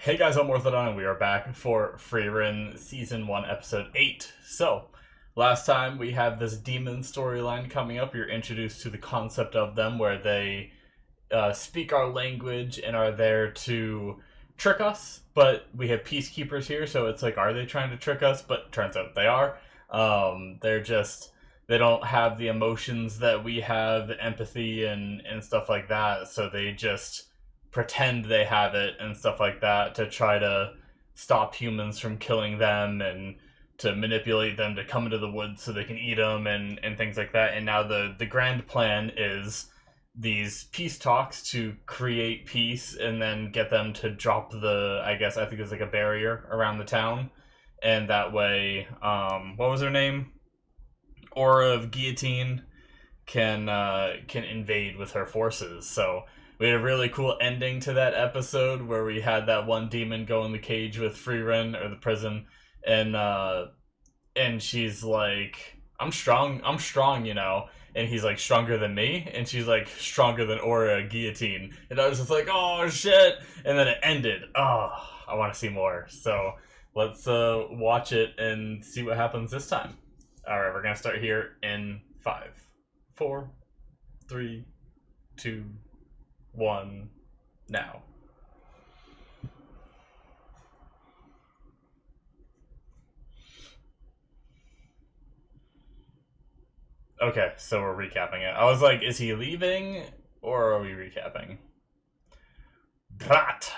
Hey guys, I'm Morthadon, and we are back for Frieren Season 1, Episode 8. So, last time we had this demon storyline coming up. You're introduced to the concept of them, where they speak our language and are there to trick us. But we have peacekeepers here, so it's like, are they trying to trick us? But turns out they are. They don't have the emotions that we have, the empathy and stuff like that, so they just pretend they have it and stuff like that to try to stop humans from killing them and to manipulate them to come into the woods so they can eat them and things like that. And now the grand plan is these peace talks to create peace and then get them to drop I think there's like a barrier around the town. And that way, what was her name? Aura of Guillotine can invade with her forces. So we had a really cool ending to that episode where we had that one demon go in the cage with Frieren, or the prison, and she's like, I'm strong, you know. And he's like, stronger than me? And she's like, stronger than Aura Guillotine. And I was just like, oh shit! And then it ended. Oh, I want to see more. So let's watch it and see what happens this time. Alright, we're gonna start here in 5, 4, 3, 2, 1, now. Okay, so we're recapping it. I was like, is he leaving, or are we recapping? Brat!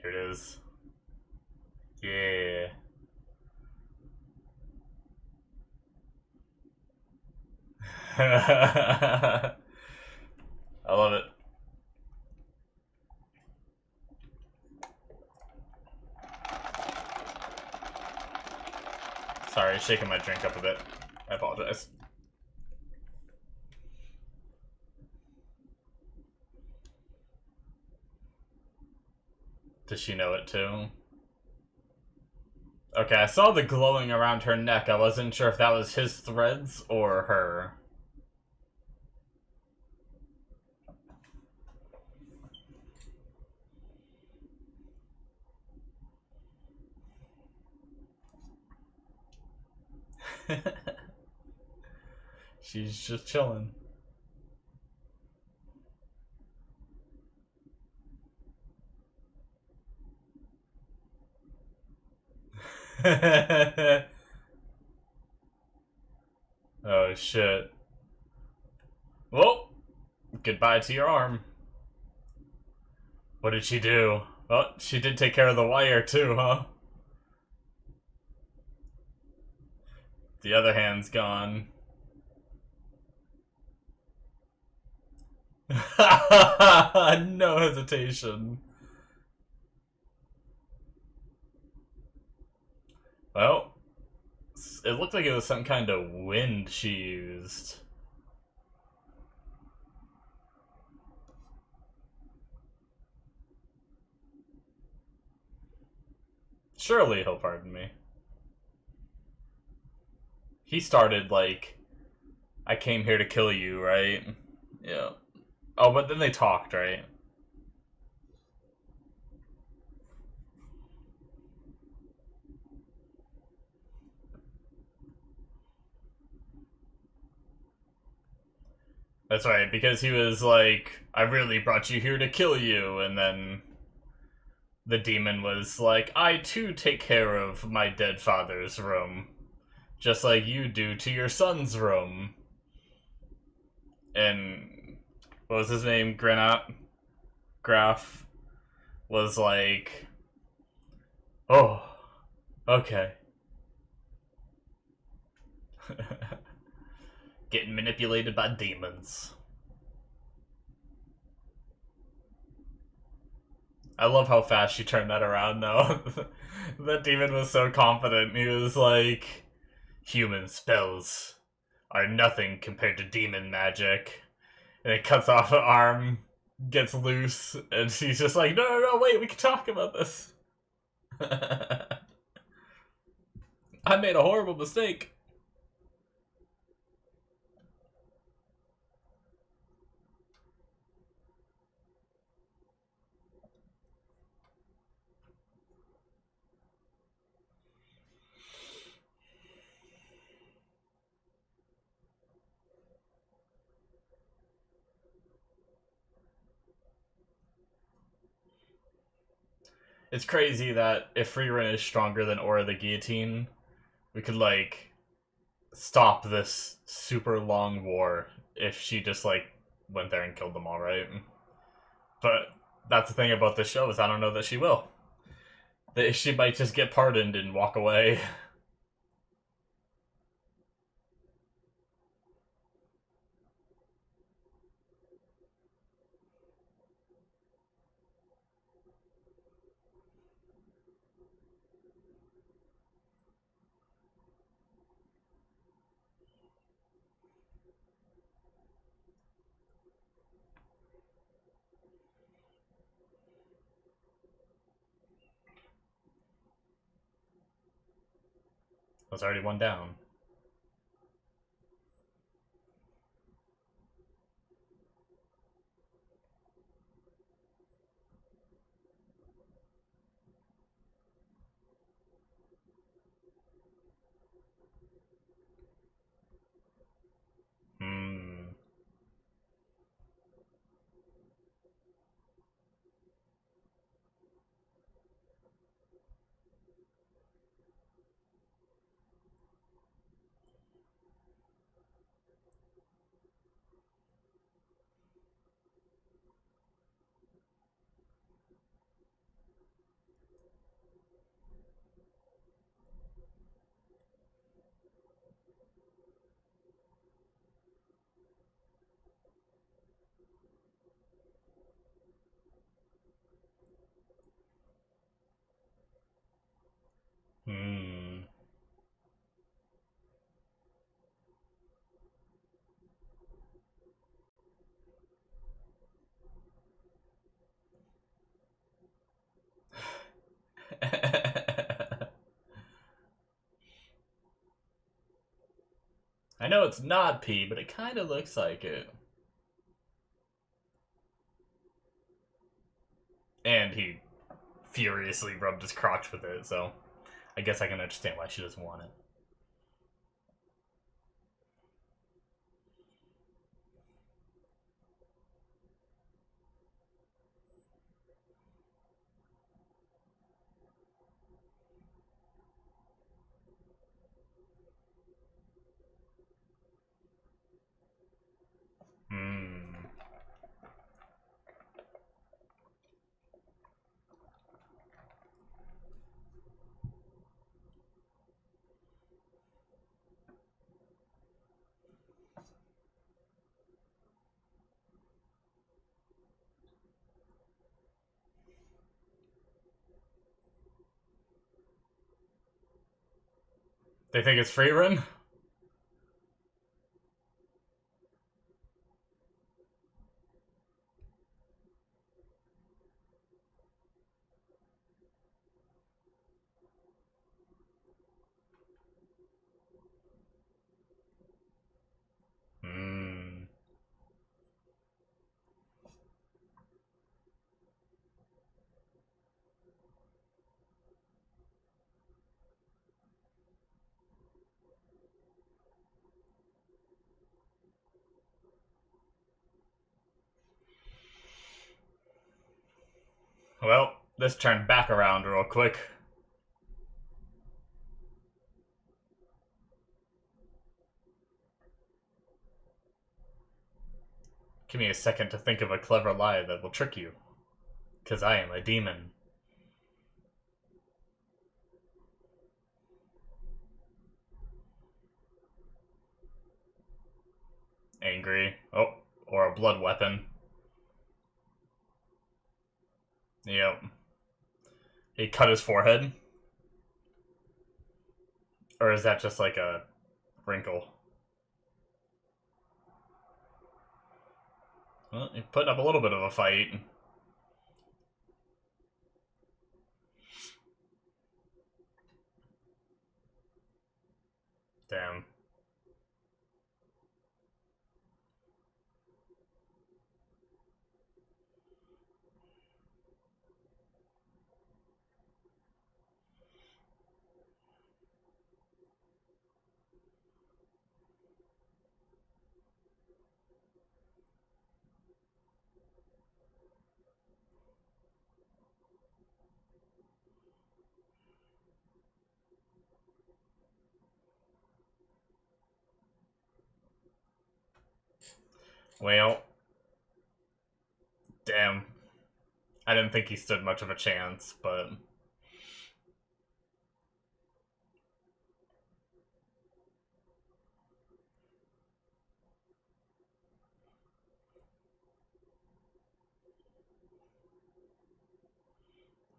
Here it is. Yeah. I love it. Sorry, shaking my drink up a bit. I apologize. Does she know it too? Okay, I saw the glowing around her neck. I wasn't sure if that was his threads or her. She's just chilling. Oh shit. Well, goodbye to your arm. What did she do? Well, she did take care of the wire too, huh? The other hand's gone. No hesitation. Well, it looked like it was some kind of wind she used. Surely he'll pardon me. He started like, I came here to kill you, right? Yeah. Oh, but then they talked, right? That's right, because he was like, I really brought you here to kill you, and then the demon was like, I too take care of my dead father's room, just like you do to your son's room. And what was his name? Graf was like, oh, okay. Getting manipulated by demons. I love how fast she turned that around, though. That demon was so confident. He was like, human spells are nothing compared to demon magic. And it cuts off an arm, gets loose, and she's just like, no, wait, we can talk about this. I made a horrible mistake. It's crazy that if Frieren is stronger than Aura the Guillotine, we could, like, stop this super long war if she just, like, went there and killed them all, right? But that's the thing about this show, is I don't know that she will. That she might just get pardoned and walk away. There's already one down. Hmm. Hmm. I know it's not P, but it kind of looks like it. And he furiously rubbed his crotch with it, so I guess I can understand why she doesn't want it. Hmm. They think it's Frieren? Hmm. Well, this turned back around real quick. Give me a second to think of a clever lie that will trick you. Because I am a demon. Angry. Oh, or a blood weapon. Yep. He cut his forehead? Or is that just like a wrinkle? Well, he's putting up a little bit of a fight. Damn. Well, damn. I didn't think he stood much of a chance, but...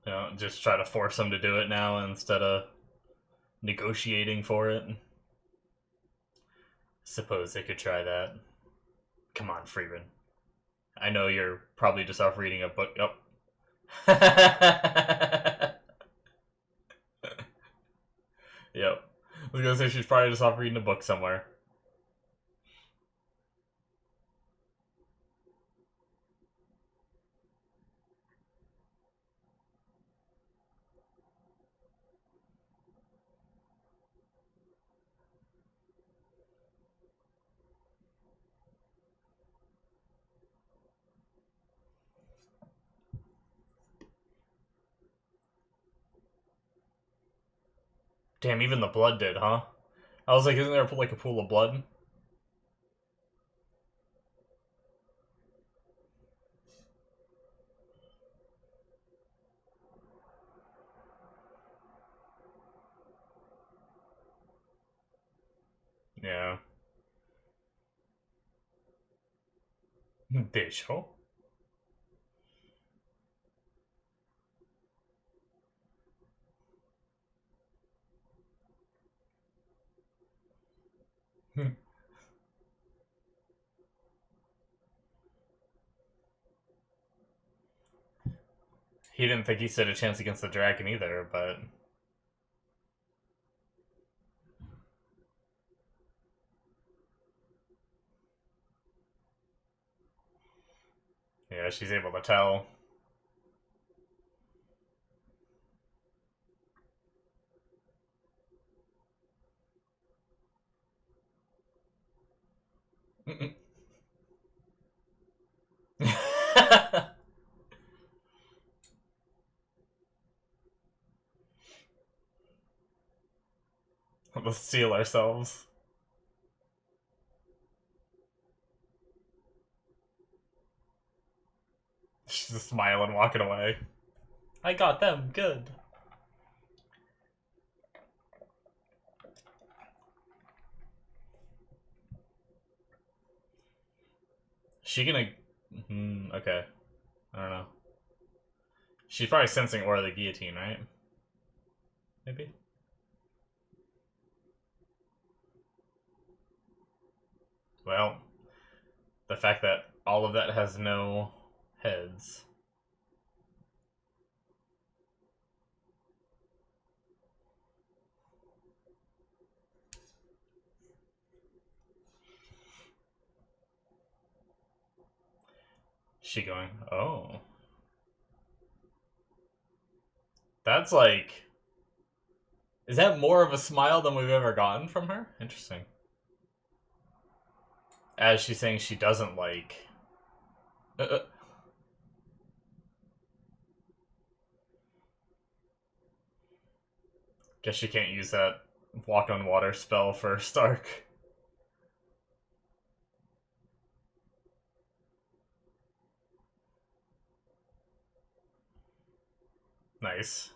You know, just try to force him to do it now instead of negotiating for it. Suppose they could try that. Come on, Frieren. I know you're probably just off reading a book. Oh. Yep. I was gonna say she's probably just off reading a book somewhere. Damn, even the blood did, huh? I was like, isn't there like a pool of blood? Yeah. Dejo? He didn't think he stood a chance against the dragon either, but... Yeah, she's able to tell. Let's seal ourselves. She's just smiling, walking away. I got them, good. She gonna... okay. I don't know. She's probably sensing Aura the Guillotine, right? Maybe? Well, the fact that all of that has no heads. She going, oh. That's like... Is that more of a smile than we've ever gotten from her? Interesting. As she's saying she doesn't like... Guess she can't use that walk on water spell for Stark. Nice.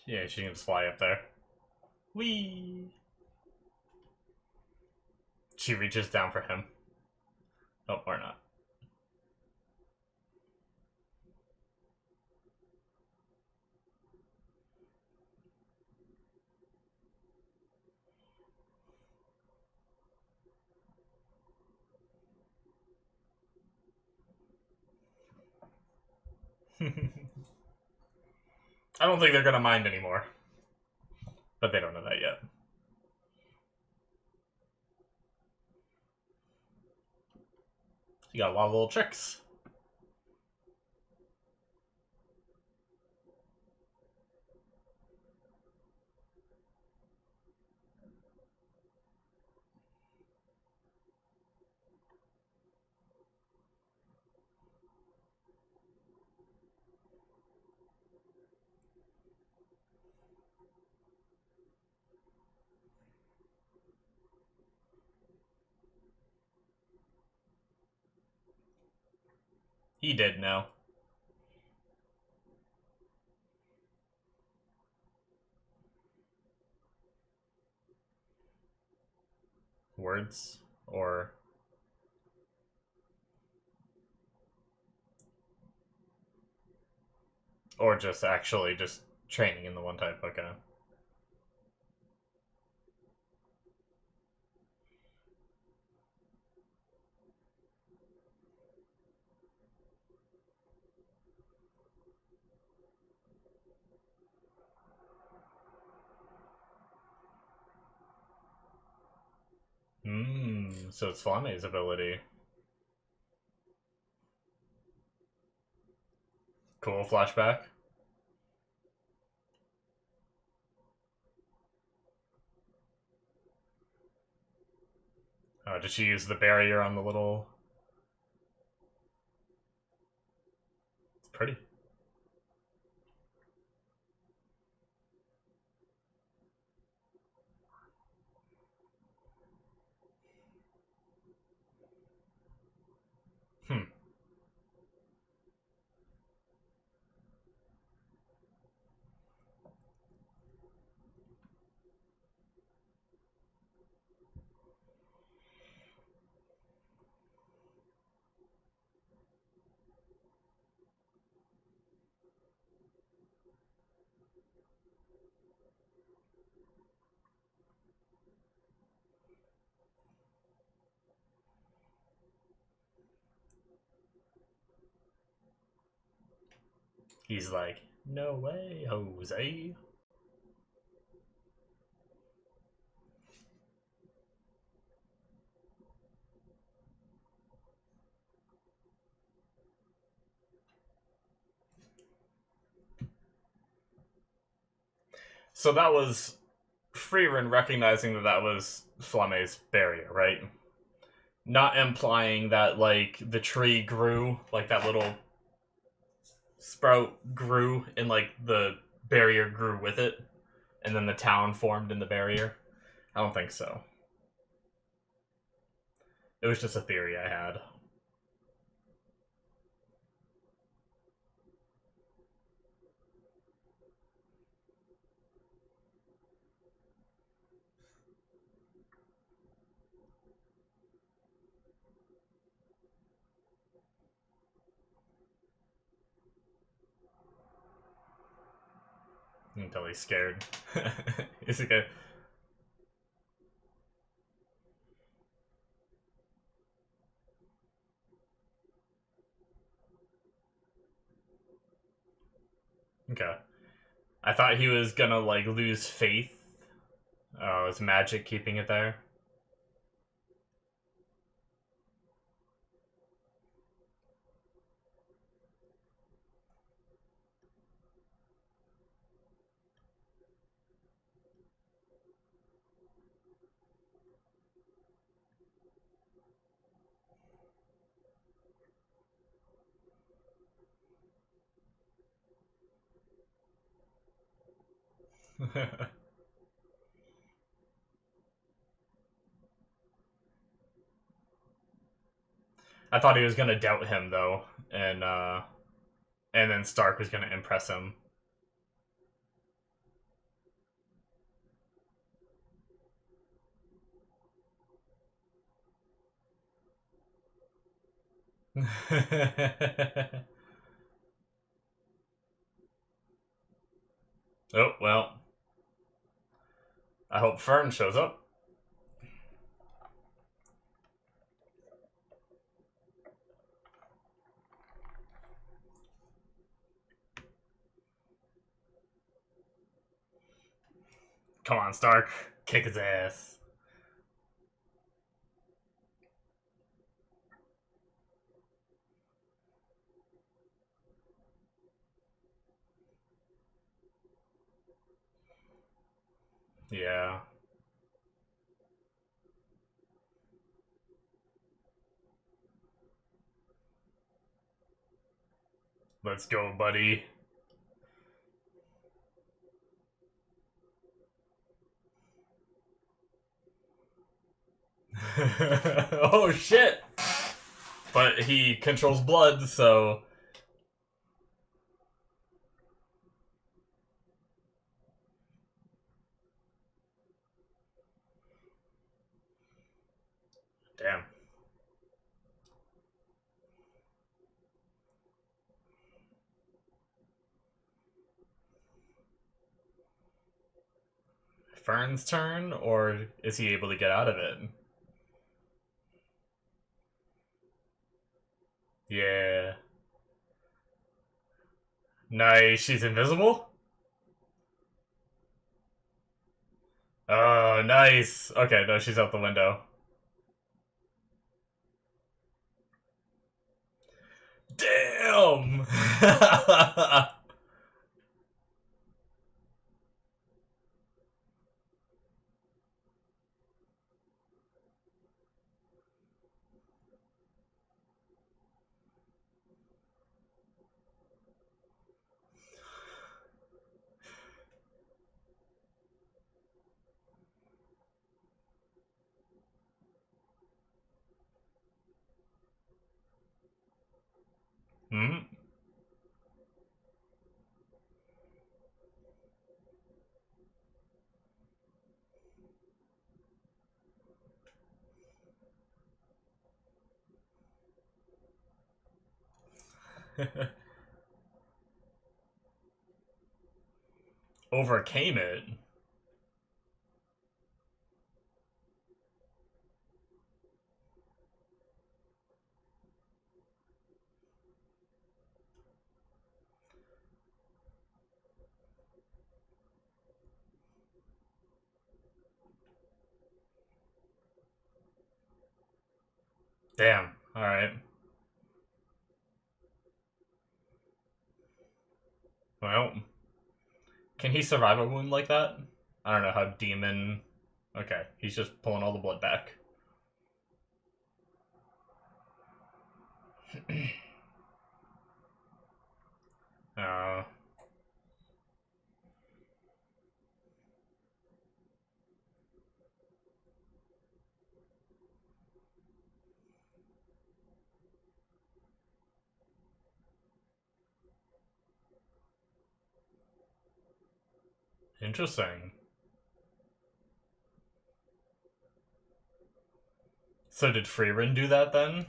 Yeah, she can just fly up there. Whee! She reaches down for him. Oh, or not. I don't think they're gonna mind anymore. But they don't know that yet. You got a lot of little tricks. He did know. Words or just actually just training in the one type. Okay. So it's Flame's ability. Cool flashback. Did she use the barrier on the little... It's pretty. He's like, no way, Jose. So that was Frieren recognizing that that was Flame's barrier, right? Not implying that, like, the tree grew, like that little sprout grew and, like, the barrier grew with it, and then the town formed in the barrier. I don't think so. It was just a theory I had. Until he's scared. Is he good? Okay. I thought he was gonna, like, lose faith. Oh, is magic keeping it there? I thought he was gonna doubt him though, and then Stark was gonna impress him. Oh well. I hope Fern shows up. Come on, Stark. Kick his ass. Yeah. Let's go, buddy. Oh, shit! But he controls blood, so... Damn. Fern's turn, or is he able to get out of it? Yeah. Nice, she's invisible? Oh, nice. Okay, no, she's out the window. Damn! Hmm? Overcame it? Damn, alright. Well, can he survive a wound like that? I don't know how demon... Okay, he's just pulling all the blood back. uh... Interesting. So did Frieren do that then?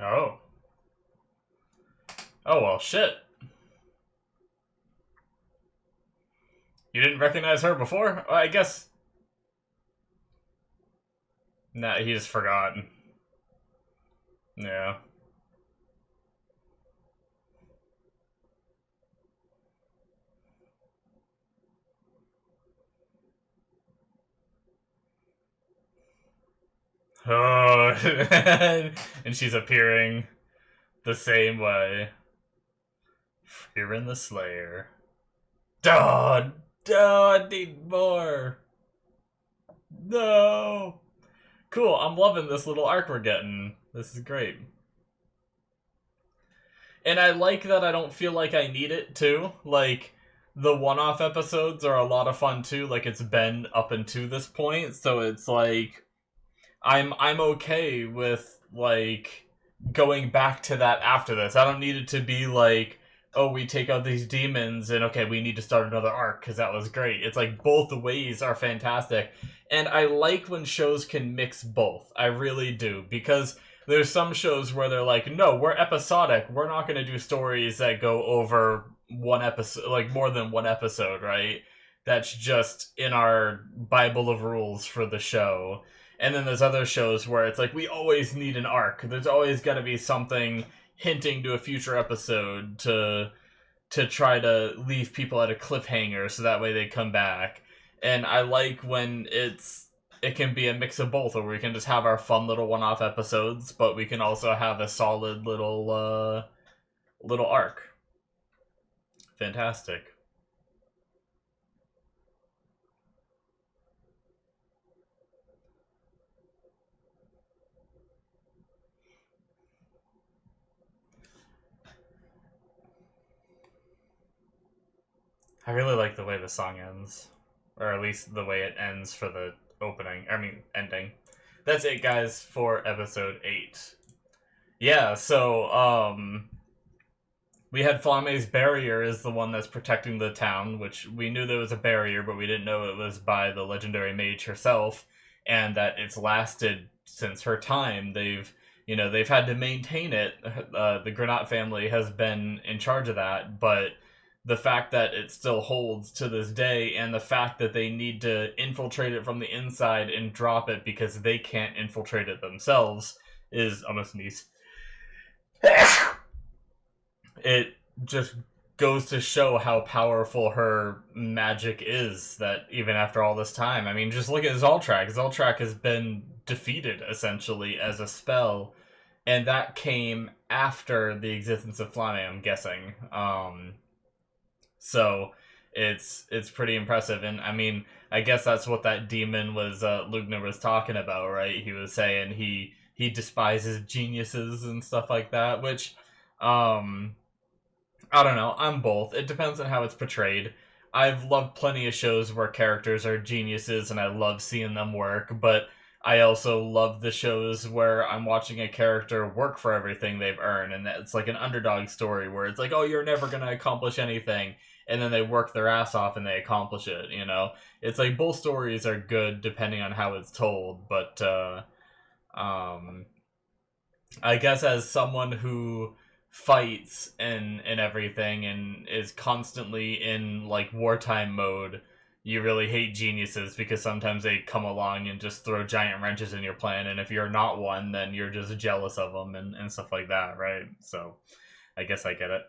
Oh. Oh well, shit. You didn't recognize her before? Well, I guess... Nah, he just forgot. Yeah. Oh, and she's appearing the same way. Frieren the Slayer. Duh, I need more. No. Cool, I'm loving this little arc we're getting. This is great. And I like that I don't feel like I need it, too. Like, the one-off episodes are a lot of fun, too. Like, it's been up until this point, so it's like... I'm okay with, like, going back to that after this. I don't need it to be like, oh, we take out these demons and okay, we need to start another arc because that was great. It's like both the ways are fantastic. And I like when shows can mix both. I really do. Because there's some shows where they're like, no, we're episodic. We're not going to do stories that go over one episode, like more than one episode, right? that's just in our Bible of rules for the show. And then there's other shows where it's like we always need an arc. There's always got to be something hinting to a future episode to try to leave people at a cliffhanger so that way they come back. And I like when it can be a mix of both, where we can just have our fun little one-off episodes, but we can also have a solid little arc. Fantastic. I really like the way the song ends, or at least the way it ends for the ending. That's it, guys, for episode 8. Yeah, so we had Flame's barrier is the one that's protecting the town, which we knew there was a barrier, but we didn't know it was by the legendary mage herself, and that it's lasted since her time. They've had to maintain it. The Granat family has been in charge of that, but the fact that it still holds to this day, and the fact that they need to infiltrate it from the inside and drop it because they can't infiltrate it themselves is almost sneeze. It just goes to show how powerful her magic is, that even after all this time. I mean, just look at Zoltrak. Zoltrak has been defeated, essentially, as a spell, and that came after the existence of Flame, I'm guessing. So it's pretty impressive, and I mean, I guess that's what that demon was Lugner was talking about, right? He was saying he despises geniuses and stuff like that, which I don't know, I'm both. It depends on how it's portrayed. I've loved plenty of shows where characters are geniuses and I love seeing them work, but I also love the shows where I'm watching a character work for everything they've earned, and it's like an underdog story where it's like, oh, you're never going to accomplish anything, and then they work their ass off and they accomplish it, you know? It's like both stories are good depending on how it's told, but I guess as someone who fights and everything and is constantly in like wartime mode, you really hate geniuses because sometimes they come along and just throw giant wrenches in your plan, and if you're not one, then you're just jealous of them and stuff like that, right? So I guess I get it.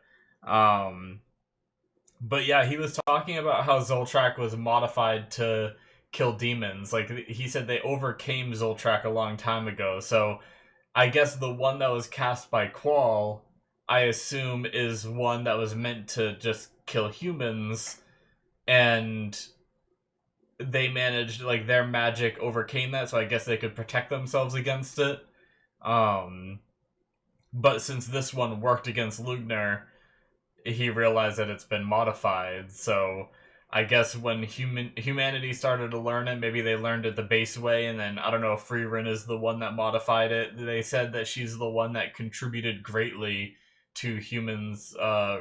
But yeah, he was talking about how Zoltrak was modified to kill demons. Like, he said they overcame Zoltrak a long time ago, so I guess the one that was cast by Qual, I assume, is one that was meant to just kill humans, and they managed, like, their magic overcame that, so I guess they could protect themselves against it. But since this one worked against Lugner, he realized that it's been modified, so I guess when humanity started to learn it, maybe they learned it the base way, and then, I don't know if Frieren is the one that modified it. They said that she's the one that contributed greatly to humans'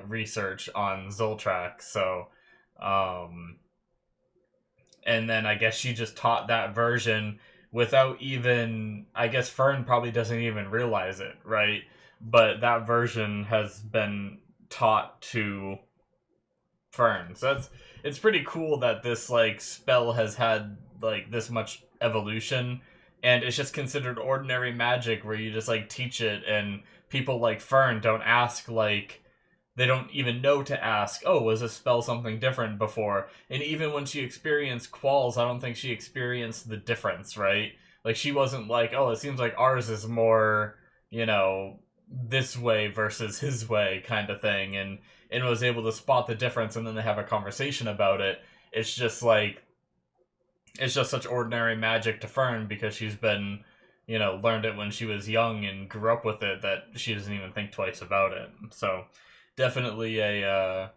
research on Zoltrak, so, and then I guess she just taught that version without even, I guess Fern probably doesn't even realize it, right? But that version has been taught to Fern. So it's pretty cool that this like spell has had like this much evolution, and it's just considered ordinary magic where you just like teach it, and people like Fern don't ask, like, they don't even know to ask, oh, was this spell something different before? And even when she experienced quals, I don't think she experienced the difference, right? Like, she wasn't like, oh, it seems like ours is more, you know, this way versus his way kind of thing, and was able to spot the difference, and then they have a conversation about it. It's just like, it's just such ordinary magic to Fern because she's been, you know, learned it when she was young and grew up with it, that she doesn't even think twice about it. So definitely an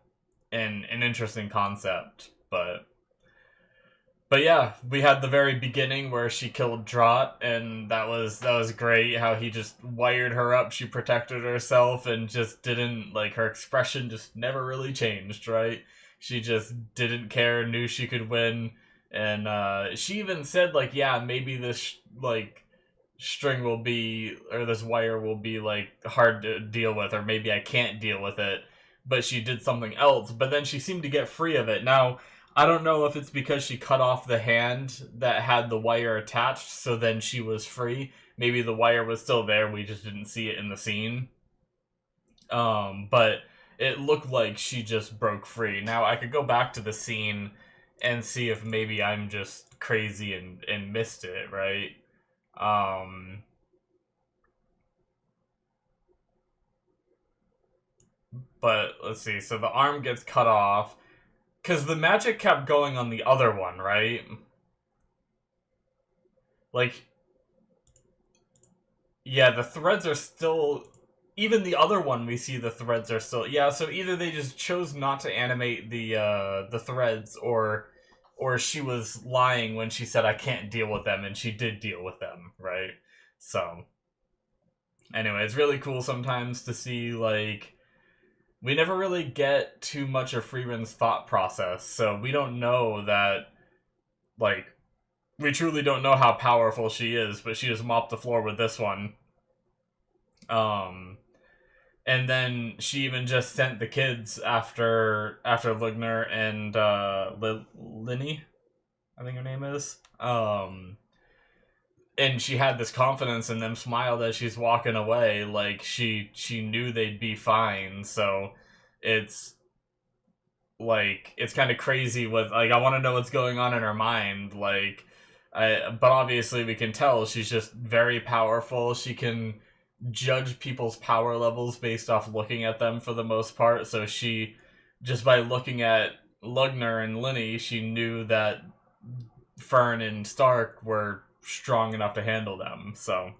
interesting concept, but yeah, we had the very beginning where she killed Drott, and that was great, how he just wired her up, she protected herself, and just didn't, like, her expression just never really changed, right? She just didn't care, knew she could win, and she even said, like, yeah, maybe this, like, string will be, or this wire will be, like, hard to deal with, or maybe I can't deal with it, but she did something else, but then she seemed to get free of it. Now, I don't know if it's because she cut off the hand that had the wire attached, so then she was free. Maybe the wire was still there, we just didn't see it in the scene. But it looked like she just broke free. Now, I could go back to the scene and see if maybe I'm just crazy and missed it, right? But let's see. So the arm gets cut off because the magic kept going on the other one, right? Like, yeah, the threads are still... Even the other one, we see the threads are still... Yeah, so either they just chose not to animate the threads, or she was lying when she said, I can't deal with them, and she did deal with them, right? So, anyway, it's really cool sometimes to see, like... We never really get too much of Frieren's thought process, so we don't know that, like... We truly don't know how powerful she is, but she just mopped the floor with this one. And then she even just sent the kids after Lugner and Linny, I think her name is. And she had this confidence in them, smiled as she's walking away, like she knew they'd be fine. So it's like, it's kind of crazy with, like, I want to know what's going on in her mind, like, but obviously we can tell she's just very powerful. She can judge people's power levels based off looking at them for the most part. So she, just by looking at Lugner and Linny, she knew that Fern and Stark were strong enough to handle them. So,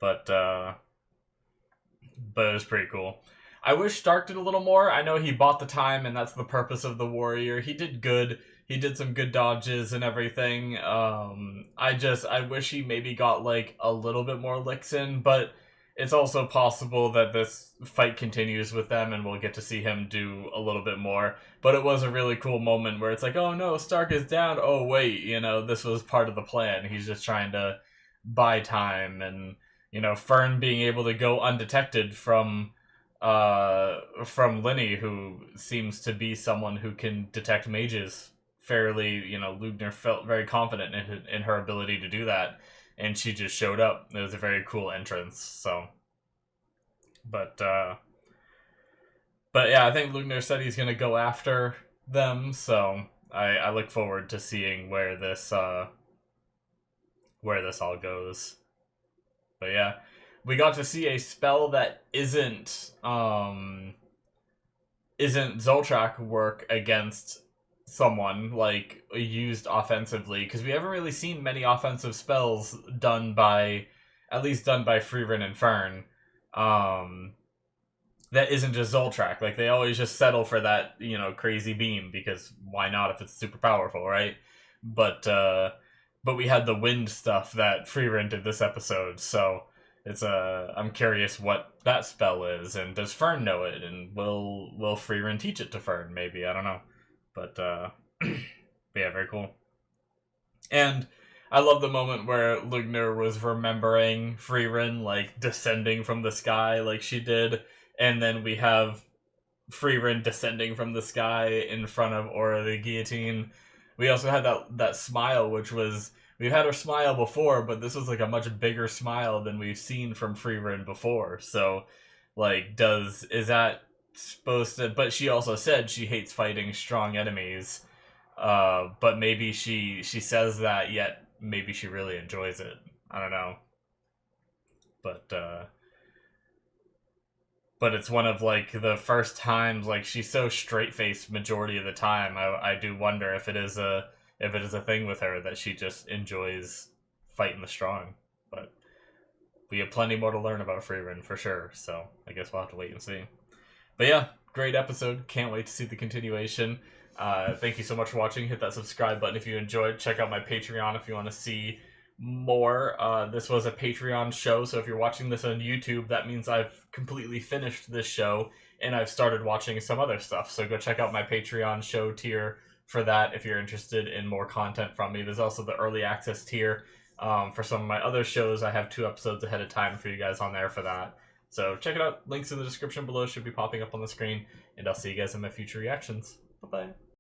but it was pretty cool. I wish Stark did a little more. I know he bought the time, and that's the purpose of the warrior. He did good. He did some good dodges and everything. I wish he maybe got, like, a little bit more licks in, but it's also possible that this fight continues with them and we'll get to see him do a little bit more. But it was a really cool moment where it's like, oh no, Stark is down. Oh wait, you know, this was part of the plan. He's just trying to buy time. And, you know, Fern being able to go undetected from Linny, who seems to be someone who can detect mages fairly. You know, Lugner felt very confident in her ability to do that, and she just showed up. It was a very cool entrance. So, but yeah, I think Lugner said he's gonna go after them. So I look forward to seeing where this all goes. But yeah, we got to see a spell that isn't Zoltrak work against someone, like, used offensively, because we haven't really seen many offensive spells done by Frieren and Fern, that isn't just Zoltrak. Like, they always just settle for that, you know, crazy beam, because why not if it's super powerful, right? But we had the wind stuff that Frieren did this episode, so it's I'm curious what that spell is, and does Fern know it, and will Frieren teach it to Fern? Maybe, I don't know. But yeah, very cool. And I love the moment where Lugner was remembering Frieren, like, descending from the sky like she did, and then we have Frieren descending from the sky in front of Aura the Guillotine. We also had that smile, which was... We've had her smile before, but this was, like, a much bigger smile than we've seen from Frieren before. So, like, is that supposed to... But she also said she hates fighting strong enemies. But maybe she says that, yet maybe she really enjoys it. I don't know. But it's one of, like, the first times, like, she's so straight-faced majority of the time. I do wonder if it is a thing with her that she just enjoys fighting the strong. But we have plenty more to learn about Frieren for sure, so I guess we'll have to wait and see. But yeah, great episode. Can't wait to see the continuation. Thank you so much for watching. Hit that subscribe button if you enjoyed. Check out my Patreon if you want to see more. This was a Patreon show, so if you're watching this on YouTube, that means I've completely finished this show and I've started watching some other stuff. So go check out my Patreon show tier for that if you're interested in more content from me. There's also the early access tier for some of my other shows. I have 2 episodes ahead of time for you guys on there for that. So check it out. Links in the description below should be popping up on the screen, and I'll see you guys in my future reactions. Bye-bye.